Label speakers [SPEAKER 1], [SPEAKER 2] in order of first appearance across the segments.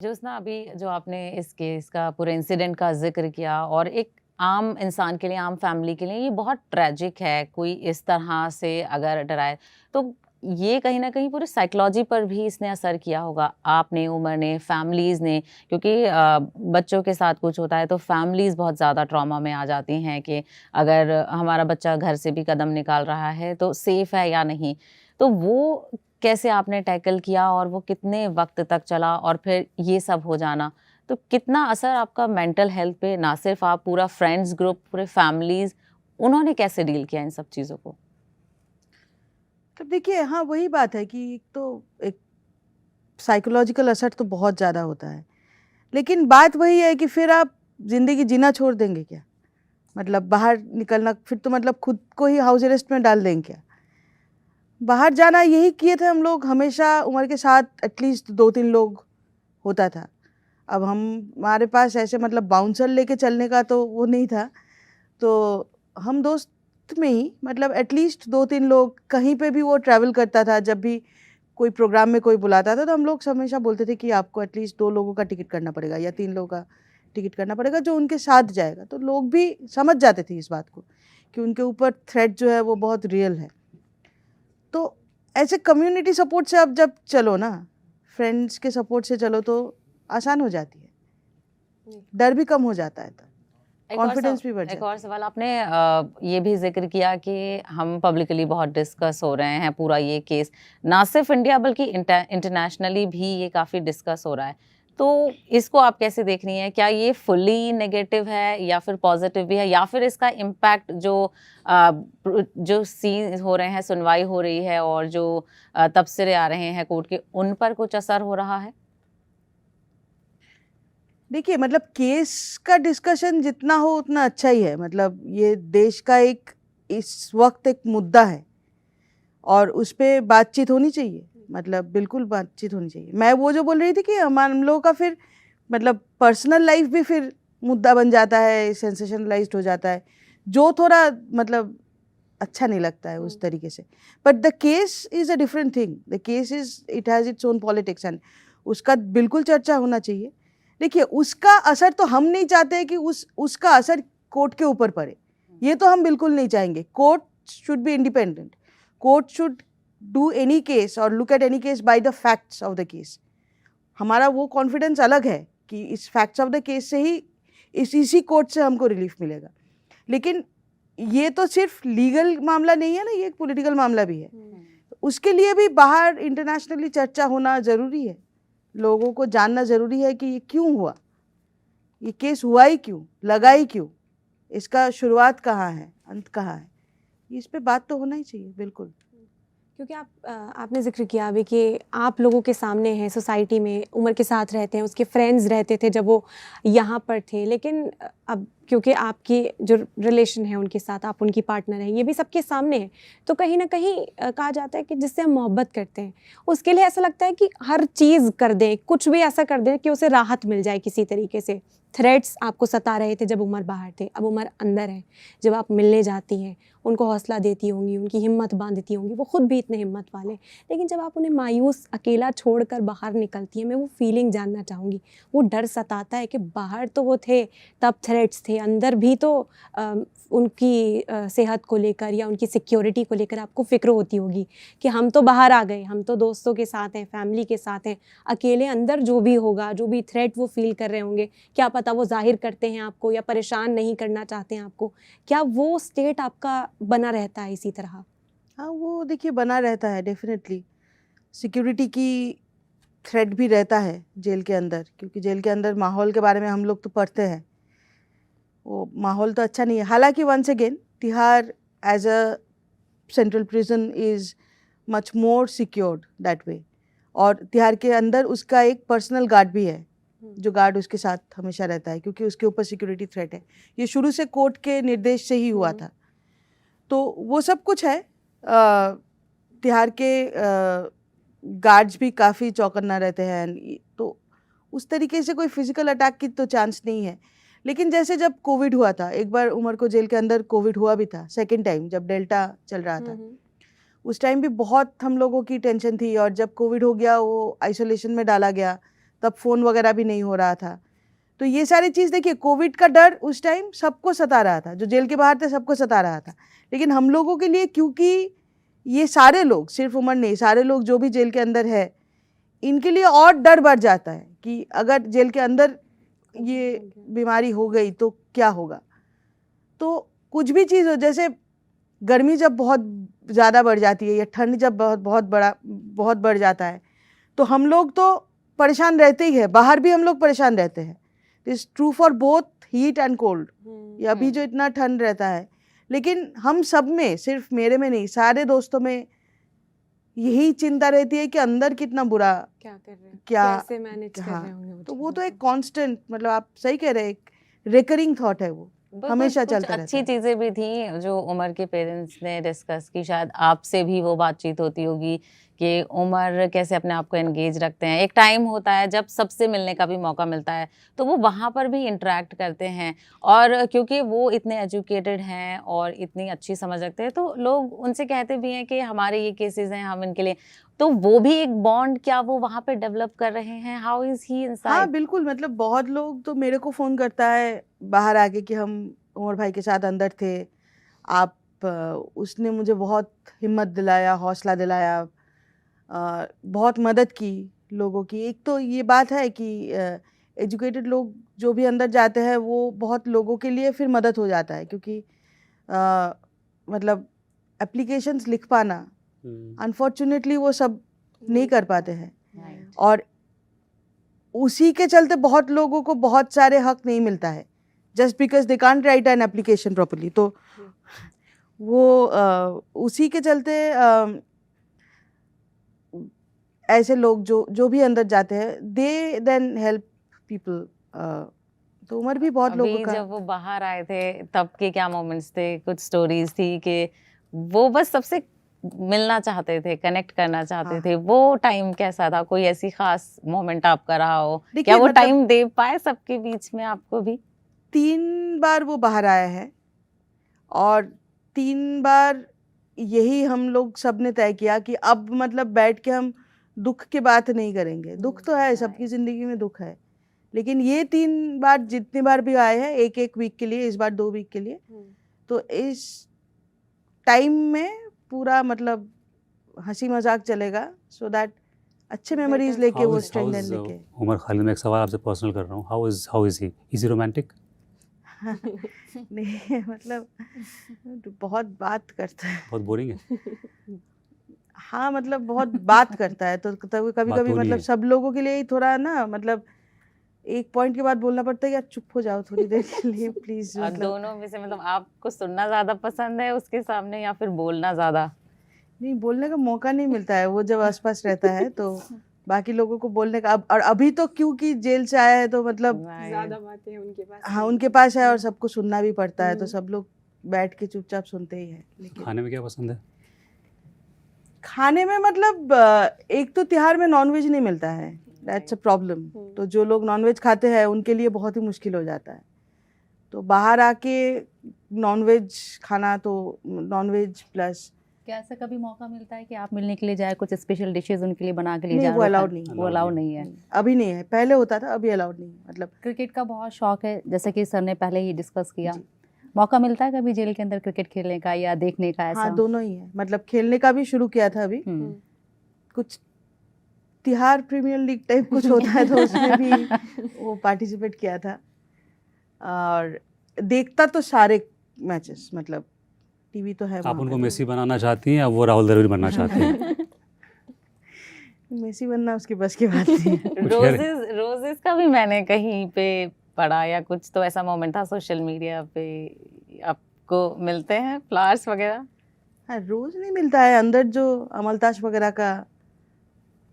[SPEAKER 1] जोस्ना, अभी जो आपने इस केस का पूरे इंसिडेंट का ज़िक्र किया और एक आम इंसान के लिए, आम फैमिली के लिए ये बहुत ट्रेजिक है, कोई इस तरह से अगर डराए, तो ये कहीं न कहीं पूरी साइकोलॉजी पर भी इसने असर किया होगा। आपने, उमर ने, फैमिलीज़ ने, क्योंकि बच्चों के साथ कुछ होता है तो फैमिलीज़ बहुत ज़्यादा ट्रॉमा में आ जाती हैं कि अगर हमारा बच्चा घर से भी कदम निकाल रहा है तो सेफ़ है या नहीं। तो वो कैसे आपने टैकल किया और वो कितने वक़्त तक चला और फिर ये सब हो जाना? तो कितना असर आपका मेंटल हेल्थ पे, ना सिर्फ़ आप, पूरा फ्रेंड्स ग्रुप, पूरे फैमिलीज़, उन्होंने कैसे डील किया इन सब चीज़ों को?
[SPEAKER 2] तो देखिए, हाँ, वही बात है कि एक साइकोलॉजिकल असर तो बहुत ज़्यादा होता है। लेकिन बात वही है कि फिर आप ज़िंदगी जीना छोड़ देंगे क्या? मतलब बाहर निकलना फिर तो मतलब खुद को ही हाउस अरेस्ट में डाल देंगे क्या? बाहर जाना यही किए थे हम लोग हमेशा, उम्र के साथ एटलीस्ट 2-3 लोग होता था। अब हमारे पास ऐसे मतलब बाउंसर लेके चलने का तो वो नहीं था। तो हम दोस्त में ही मतलब एटलीस्ट 2-3 लोग, कहीं पे भी वो ट्रैवल करता था, जब भी कोई प्रोग्राम में कोई बुलाता था तो हम लोग हमेशा बोलते थे कि आपको एटलीस्ट 2 लोगों का टिकट करना पड़ेगा या 3 लोगों का टिकट करना पड़ेगा जो उनके साथ जाएगा। तो लोग भी समझ जाते थे इस बात को कि उनके ऊपर थ्रेट जो है वो बहुत रियल है। तो ऐसे कम्युनिटी सपोर्ट से अब जब चलो ना, फ्रेंड्स के सपोर्ट से चलो तो आसान हो जाती है, डर भी कम हो जाता है, तब कॉन्फिडेंस भी बढ़
[SPEAKER 1] एक
[SPEAKER 2] जाता
[SPEAKER 1] और
[SPEAKER 2] है।
[SPEAKER 1] सवाल आपने ये भी ज़िक्र किया कि हम पब्लिकली बहुत डिस्कस हो रहे हैं पूरा ये केस, ना सिर्फ इंडिया बल्कि इंटरनेशनली भी ये काफ़ी डिस्कस हो रहा है। तो इसको आप कैसे देख रही हैं? क्या ये फुल्ली नेगेटिव है या फिर पॉजिटिव भी है, या फिर इसका इम्पैक्ट जो सीन हो रहे हैं, सुनवाई हो रही है और जो तबसरे आ रहे हैं कोर्ट के, उन पर कुछ असर हो रहा है?
[SPEAKER 2] देखिए, मतलब केस का डिस्कशन जितना हो उतना अच्छा ही है। मतलब ये देश का एक इस वक्त एक मुद्दा है और उस पे बातचीत होनी चाहिए। मतलब बिल्कुल बातचीत होनी चाहिए। मैं वो जो बोल रही थी कि हम लोगों का फिर मतलब पर्सनल लाइफ भी फिर मुद्दा बन जाता है, सेंसेशनलाइज्ड हो जाता है, जो थोड़ा मतलब अच्छा नहीं लगता है उस तरीके से। But the case is a different thing. The case is, it has its own politics and उसका बिल्कुल चर्चा होना चाहिए। देखिए, उसका असर तो हम नहीं चाहते कि उसका असर कोर्ट के ऊपर पड़े। ये तो हम बिल्कुल नहीं चाहेंगे। Court should be independent. Court should do any case और look at any case by the facts of the case. हमारा वो कॉन्फिडेंस अलग है कि इस फैक्ट्स ऑफ द केस से ही इसी कोर्ट से हमको रिलीफ मिलेगा। लेकिन ये तो सिर्फ लीगल मामला नहीं है ना, ये एक पॉलिटिकल मामला भी है। उसके लिए भी बाहर इंटरनेशनली चर्चा होना ज़रूरी है। लोगों को जानना ज़रूरी है कि ये क्यों हुआ, ये केस हुआ ही क्यों, लगा ही क्यों, इसका शुरुआत कहाँ है, अंत कहाँ है। इस पे बात तो होना ही चाहिए, बिल्कुल।
[SPEAKER 3] क्योंकि आपने ज़िक्र किया अभी कि आप लोगों के सामने हैं, सोसाइटी में उमर के साथ रहते हैं, उसके फ्रेंड्स रहते थे जब वो यहाँ पर थे, लेकिन अब क्योंकि आपकी जो रिलेशन है उनके साथ, आप उनकी पार्टनर हैं, ये भी सबके सामने है, तो कहीं ना कहीं कहा जाता है कि जिससे हम मोहब्बत करते हैं उसके लिए ऐसा लगता है कि हर चीज़ कर दें, कुछ भी ऐसा कर दें कि उसे राहत मिल जाए किसी तरीके से। थ्रेट्स आपको सता रहे थे जब उमर बाहर थे, अब उमर अंदर है, जब आप मिलने जाती हैं उनको हौसला देती होंगी, उनकी हिम्मत बांधती होंगी, वो खुद भी इतने हिम्मत वाले, लेकिन जब आप उन्हें मायूस अकेला छोड़कर बाहर निकलती हैं, मैं वो फीलिंग जानना चाहूँगी। वो डर सताता है कि बाहर तो वो थे तब थ्रेट्स थे, अंदर भी तो उनकी सेहत को लेकर या उनकी सिक्योरिटी को लेकर आपको फ़िक्र होती होगी कि हम तो बाहर आ गए, हम तो दोस्तों के साथ हैं, फैमिली के साथ हैं, अकेले अंदर जो भी होगा, जो भी थ्रेट वो फील कर रहे होंगे, क्या पता वो ज़ाहिर करते हैं आपको या परेशान नहीं करना चाहते हैं आपको, क्या वो स्टेट आपका बना रहता है इसी तरह?
[SPEAKER 2] हाँ, वो देखिए बना रहता है डेफिनेटली। सिक्योरिटी की थ्रेट भी रहता है जेल के अंदर, क्योंकि जेल के अंदर माहौल के बारे में हम लोग तो पढ़ते हैं। वो माहौल तो अच्छा नहीं है। हालांकि once again Tihar as a central prison is much more secured that way. और तिहाड़ के अंदर उसका एक पर्सनल गार्ड भी है जो गार्ड उसके साथ हमेशा रहता है, क्योंकि उसके ऊपर सिक्योरिटी थ्रेट है। ये शुरू से कोर्ट के निर्देश से ही हुआ था। तो वो सब कुछ है। तिहाड़ के गार्ड्स भी काफ़ी चौकन्ना रहते हैं, तो उस तरीके से कोई फिजिकल अटैक की तो चांस नहीं है। लेकिन जैसे जब कोविड हुआ था, एक बार उमर को जेल के अंदर कोविड हुआ भी था, सेकेंड टाइम जब डेल्टा चल रहा था, उस टाइम भी बहुत हम लोगों की टेंशन थी। और जब कोविड हो गया, वो आइसोलेशन में डाला गया, तब फ़ोन वगैरह भी नहीं हो रहा था। तो ये सारी चीज़ देखिए, कोविड का डर उस टाइम सबको सता रहा था, जो जेल के बाहर थे सबको सता रहा था। लेकिन हम लोगों के लिए, क्योंकि ये सारे लोग, सिर्फ उमर नहीं, सारे लोग जो भी जेल के अंदर है, इनके लिए और डर बढ़ जाता है कि अगर जेल के अंदर ये बीमारी हो गई तो क्या होगा। तो कुछ भी चीज़ हो, जैसे गर्मी जब बहुत ज़्यादा बढ़ जाती है या ठंड जब बहुत बढ़ जाता है, तो हम लोग तो परेशान रहते ही है, बाहर भी हम लोग परेशान रहते हैं। It's true for both heat and cold. ये अभी जो इतना ठंड रहता है, लेकिन हम सब में, सिर्फ मेरे में नहीं, सारे दोस्तों में यही चिंता रहती है कि अंदर कितना बुरा,
[SPEAKER 3] क्या कर रहे हैं,
[SPEAKER 2] क्या
[SPEAKER 3] कैसे मैनेज कर
[SPEAKER 2] हाँ,
[SPEAKER 3] रहे होंगे
[SPEAKER 2] तो वो तो एक कांस्टेंट, मतलब आप सही कह रहे हैं, एक रिकरिंग थॉट है वो, हमेशा
[SPEAKER 1] कुछ
[SPEAKER 2] चलता रहता
[SPEAKER 1] अच्छी
[SPEAKER 2] है।
[SPEAKER 1] चीजें भी थी जो उमर के पेरेंट्स ने डिस्कस की, शायद आपसे भी वो बातचीत होती होगी कि उमर कैसे अपने आप को एंगेज रखते हैं। एक टाइम होता है जब सबसे मिलने का भी मौका मिलता है, तो वो वहाँ पर भी इंटरेक्ट करते हैं, और क्योंकि वो इतने एजुकेटेड हैं और इतनी अच्छी समझ रखते हैं, तो लोग उनसे कहते भी हैं कि हमारे ये केसेस हैं, हम इनके लिए, तो वो भी एक बॉन्ड क्या वो वहाँ पे डेवलप कर रहे हैं? हाउ इज ही
[SPEAKER 2] हाँ
[SPEAKER 1] इनसाइड?
[SPEAKER 2] बिल्कुल, मतलब बहुत लोग तो मेरे को फ़ोन करता है बाहर आके कि हम उमर भाई के साथ अंदर थे, आप उसने मुझे बहुत हिम्मत दिलाया, हौसला दिलाया, बहुत मदद की लोगों की। एक तो ये बात है कि एजुकेटेड लोग जो भी अंदर जाते हैं, वो बहुत लोगों के लिए फिर मदद हो जाता है, क्योंकि मतलब एप्लीकेशंस लिख पाना, अनफॉर्चुनेटली वो सब नहीं कर पाते हैं, और उसी के चलते बहुत लोगों को बहुत सारे हक नहीं मिलता है, just because they can't right an application properly. तो वो उसी के चलते ऐसे लोग जो भी अंदर जाते हैं, दे देन हेल्प पीपल। तो उमर भी बहुत लोगों
[SPEAKER 1] अभी
[SPEAKER 2] का,
[SPEAKER 1] जब वो बाहर आए थे तब के क्या मोमेंट्स थे? कुछ स्टोरीज थी कि वो बस सबसे मिलना चाहते थे, कनेक्ट करना चाहते
[SPEAKER 2] हाँ।
[SPEAKER 1] थे, वो टाइम कैसा था? कोई ऐसी खास मोमेंट आपका रहा हो?
[SPEAKER 2] देखिए,
[SPEAKER 1] क्या वो
[SPEAKER 2] मतलब
[SPEAKER 1] टाइम दे पाए सबके बीच में आपको भी?
[SPEAKER 2] 3 बार वो बाहर आया है, और 3 बार यही हम लोग सब ने तय किया कि अब मतलब बैठ के हम दुख की बात नहीं करेंगे। दुख तो है, सबकी ज़िंदगी में दुख है, लेकिन ये 3 बार जितनी बार भी आए हैं, 1-1 वीक के लिए, इस बार 2 वीक के लिए, तो इस टाइम में पूरा मतलब हंसी मजाक चलेगा, सो दैट अच्छे मेमोरीज लेके वो स्ट्रेंथन लेके।
[SPEAKER 4] उमर खालिद, मैं एक सवाल आपसे पर्सनल कर रहा हूँ, how is he, is he romantic?
[SPEAKER 2] नहीं, मतलब बहुत बात करता है।
[SPEAKER 4] बहुत बोरिंग है?
[SPEAKER 2] हाँ, मतलब बहुत बात करता है, तो कभी कभी
[SPEAKER 4] बात तो नहीं
[SPEAKER 2] मतलब
[SPEAKER 4] है।
[SPEAKER 2] सब लोगों के लिए ही थोड़ा ना, मतलब एक पॉइंट के बाद बोलना पड़ता है, यार चुप हो जाओ थोड़ी देर के लिए प्लीज।
[SPEAKER 1] और
[SPEAKER 2] मतलब
[SPEAKER 1] दोनों में से मतलब आपको सुनना ज्यादा पसंद है उसके सामने या फिर बोलना ज्यादा?
[SPEAKER 2] नहीं, बोलने का मौका नहीं मिलता है, वो जब आसपास रहता है तो बाकी लोगों को बोलने का। अब और अभी तो क्योंकि जेल से आया है, तो मतलब
[SPEAKER 3] ज्यादा बातें उनके पास
[SPEAKER 2] हाँ उनके पास है, और सबको सुनना भी पड़ता है, तो सब लोग बैठ के चुपचाप सुनते ही हैं। लेकिन
[SPEAKER 4] खाने में क्या पसंद है?
[SPEAKER 2] खाने में मतलब एक तो तिहाड़ में नॉनवेज नहीं मिलता है, दैट्स अ प्रॉब्लम। तो जो लोग नॉनवेज खाते हैं उनके लिए बहुत ही मुश्किल हो जाता है, तो बाहर आके नॉनवेज खाना, तो नॉनवेज प्लस।
[SPEAKER 5] क्या ऐसा कभी मौका मिलता है कि आप मिलने के लिए जाए, कुछ स्पेशल डिशेस उनके लिए बना के लिए
[SPEAKER 2] नहीं,
[SPEAKER 5] जाए?
[SPEAKER 2] वो अलाउड नहीं है।
[SPEAKER 5] वो अलाउड नहीं है।
[SPEAKER 2] अभी नहीं है, पहले होता था, अभी अलाउड नहीं है। मतलब
[SPEAKER 5] क्रिकेट का बहुत शौक है, जैसे कि सर ने पहले ही डिस्कस किया।
[SPEAKER 2] जी।
[SPEAKER 5] मौका मिलता है कभी जेल के अंदर क्रिकेट खेलने का या देखने का ऐसा?
[SPEAKER 2] हाँ, दोनों ही है, मतलब खेलने का भी शुरू किया था अभी, कुछ तिहाड़ प्रीमियर लीग टाइप कुछ होता है, तो उसमें भी वो पार्टिसिपेट किया था, और देखता तो सारे मैचेस, मतलब टीवी तो है
[SPEAKER 4] आप
[SPEAKER 2] वहाँ
[SPEAKER 4] उनको
[SPEAKER 2] पे।
[SPEAKER 4] मेसी बनाना चाहती हैं या वो राहुल द्रविड़ बनना चाहते हैं?
[SPEAKER 2] मेसी बनना उसकी बस की बात नहीं है।
[SPEAKER 4] कुछ कह रहे-
[SPEAKER 1] रोजेस का भी मैंने कहीं पे पढ़ा, या कुछ तो ऐसा मोमेंट था सोशल मीडिया पे, आपको मिलते हैं फ्लावर्स वगैरह?
[SPEAKER 2] हाँ, रोज नहीं मिलता है, अंदर जो अमलताश वगैरह का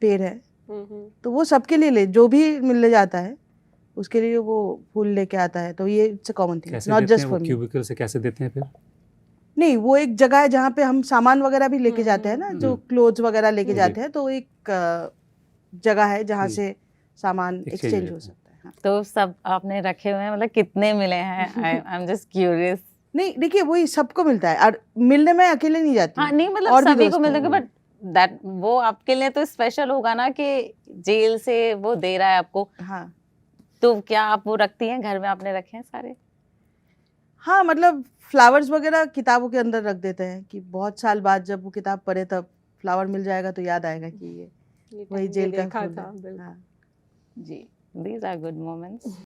[SPEAKER 2] पेड़ है, तो वो सबके लिए जो भी मिलने जाता है उसके लिए वो फूल लेके आता है, तो ये इट्स अ कॉमन थिंग,
[SPEAKER 4] कैसे
[SPEAKER 2] नॉट
[SPEAKER 4] देते
[SPEAKER 2] जस्ट
[SPEAKER 4] हैं वो?
[SPEAKER 2] For me.
[SPEAKER 4] क्यूबिकल से कैसे देते हैं फिर?
[SPEAKER 2] नहीं, वो एक जगह है जहाँ पे हम सामान वगैरह भी लेके जाते हैं ना, जो क्लोथ्स वगैरह लेके जाते हैं, तो एक जगह है जहाँ से सामान
[SPEAKER 4] Exchange
[SPEAKER 2] एक्सचेंज
[SPEAKER 4] हो
[SPEAKER 2] हो
[SPEAKER 4] जाता है।
[SPEAKER 2] सकता है। हाँ।
[SPEAKER 1] तो सब आपने रखे हुए हैं, मतलब कितने मिले हैं? I am just curious.
[SPEAKER 2] नहीं, देखिए वही सबको मिलता है, और मिलने में अकेले नहीं जाती
[SPEAKER 1] हाँ
[SPEAKER 2] हूँ,
[SPEAKER 1] नहीं, मतलब
[SPEAKER 2] और भी
[SPEAKER 1] सभी
[SPEAKER 2] दोस्त
[SPEAKER 1] को मिलने के,
[SPEAKER 2] हैं।
[SPEAKER 1] बट दैट वो आपके लिए तो स्पेशल होगा ना कि जेल से वो दे रहा है आपको।
[SPEAKER 2] हाँ
[SPEAKER 1] तो क्या आप वो रखती हैं घर में, आपने रखे हैं सारे?
[SPEAKER 2] हाँ, मतलब फ्लावर्स वगैरह किताबों के अंदर रख देते हैं कि बहुत साल बाद जब वो किताब पढ़े तब फ्लावर मिल जाएगा तो याद आएगा कि ये वही
[SPEAKER 3] टाइम
[SPEAKER 2] जेल का
[SPEAKER 3] देखा
[SPEAKER 2] फूल
[SPEAKER 3] था
[SPEAKER 2] है।
[SPEAKER 3] बिल्कुल।
[SPEAKER 2] हाँ
[SPEAKER 1] जी, दीज आर गुड मोमेंट्स।